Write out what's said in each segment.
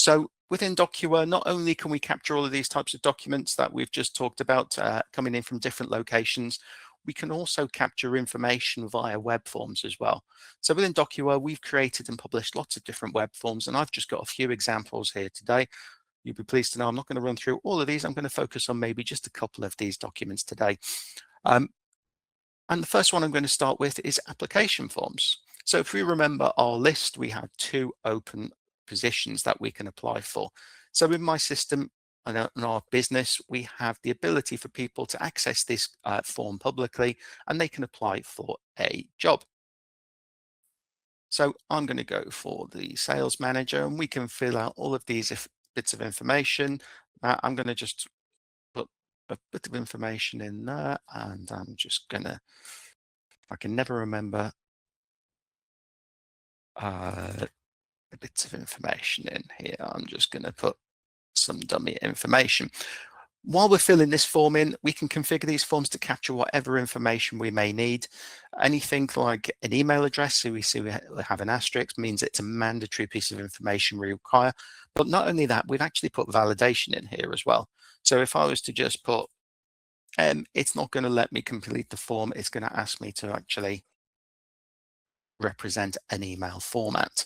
So within DocuWare, not only can we capture all of these types of documents that we've just talked about coming in from different locations, we can also capture information via web forms as well. So within DocuWare, we've created and published lots of different web forms, and I've just got a few examples here today. You'll be pleased to know I'm not going to run through all of these. I'm going to focus on maybe just a couple of these documents today. And the first one I'm going to start with is application forms. So if we remember our list, we had 2 open positions that we can apply for. So in my system and in our business, we have the ability for people to access this form publicly, and they can apply for a job. So I'm going to go for the sales manager, and we can fill out all of these bits of information. I'm going to just put a bit of information in there, and I'm just going to, I can never remember the bits of information in here. I'm just going to put some dummy information. While we're filling this form in, we can configure these forms to capture whatever information we may need. Anything like an email address, so we see we have an asterisk, means it's a mandatory piece of information we require. But not only that, we've actually put validation in here as well. So if I was to just put, it's not going to let me complete the form. It's going to ask me to actually represent an email format.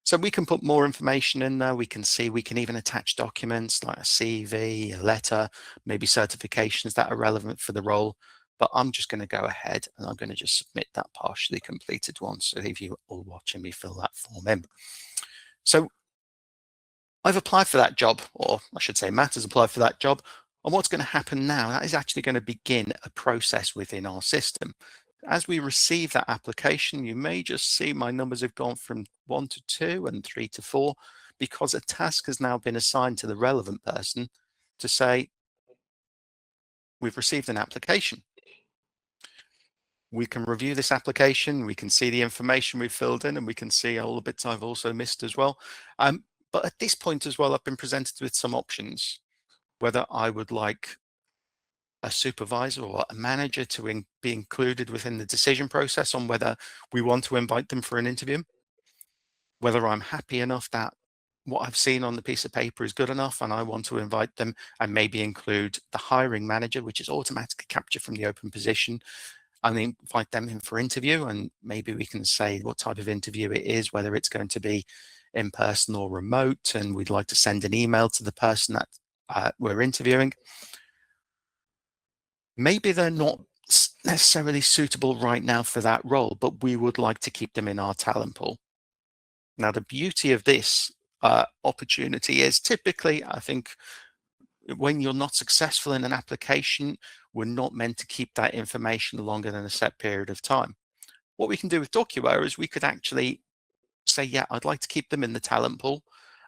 So we can put more information in there. We can see, we can even attach documents like a CV, a letter, maybe certifications that are relevant for the role. But I'm just going to go ahead and I'm going to just submit that partially completed one. So if you all watching me fill that form in. So I've applied for that job, or I should say Matt has applied for that job. And what's going to happen now, that is actually going to begin a process within our system. As we receive that application, you may just see my numbers have gone from 1 to 2 and 3 to 4, because a task has now been assigned to the relevant person to say, we've received an application. We can review this application, we can see the information we've filled in, and we can see all the bits I've also missed as well. But at this point as well, I've been presented with some options, whether I would like a supervisor or a manager to be included within the decision process on whether we want to invite them for an interview, whether I'm happy enough that what I've seen on the piece of paper is good enough and I want to invite them, and maybe include the hiring manager, which is automatically captured from the open position, and invite them in for interview. And maybe we can say what type of interview it is, whether it's going to be in person or remote, and we'd like to send an email to the person that we're interviewing. Maybe they're not necessarily suitable right now for that role, but we would like to keep them in our talent pool. Now, the beauty of this opportunity is typically, I think, when you're not successful in an application, we're not meant to keep that information longer than a set period of time. What we can do with DocuWare is we could actually say, yeah, I'd like to keep them in the talent pool,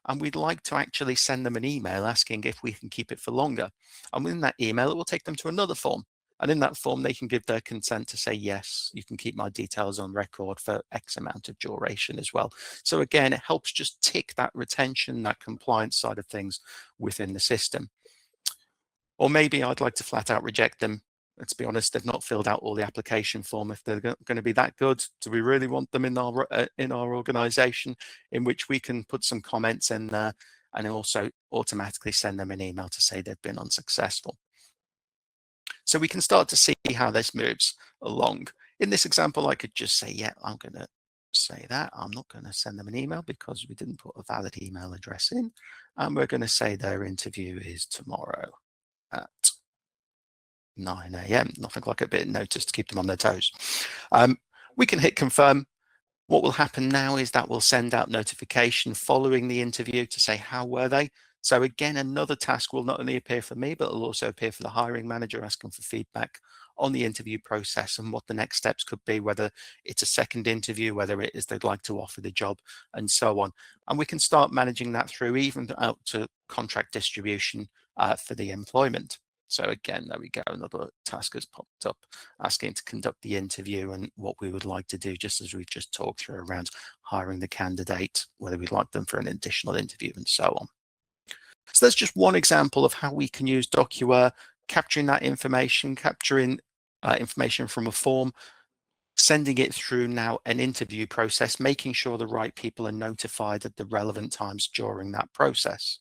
and we'd like to actually send them an email asking if we can keep it for longer. And within that email, it will take them to another form. And in that form, they can give their consent to say, yes, you can keep my details on record for X amount of duration as well. So again, it helps just tick that retention, that compliance side of things within the system. Or maybe I'd like to flat out reject them. Let's be honest, they've not filled out all the application form. If they're going to be that good, do we really want them in our organization, in which we can put some comments in there and also automatically send them an email to say they've been unsuccessful. So we can start to see how this moves along. In this example, I could just say, yeah, I'm going to say that. I'm not going to send them an email because we didn't put a valid email address in. And we're going to say their interview is tomorrow at 9 a.m. Nothing like a bit of notice to keep them on their toes. We can hit confirm. What will happen now is that we'll send out notification following the interview to say, how were they? So again, another task will not only appear for me, but it'll also appear for the hiring manager, asking for feedback on the interview process and what the next steps could be, whether it's a second interview, whether it is they'd like to offer the job, and so on. And we can start managing that through even out to contract distribution for the employment. So again, there we go, another task has popped up asking to conduct the interview and what we would like to do, just as we've just talked through around hiring the candidate, whether we'd like them for an additional interview and so on. So that's just one example of how we can use DocuWare, capturing that information, capturing information from a form, sending it through now an interview process, making sure the right people are notified at the relevant times during that process.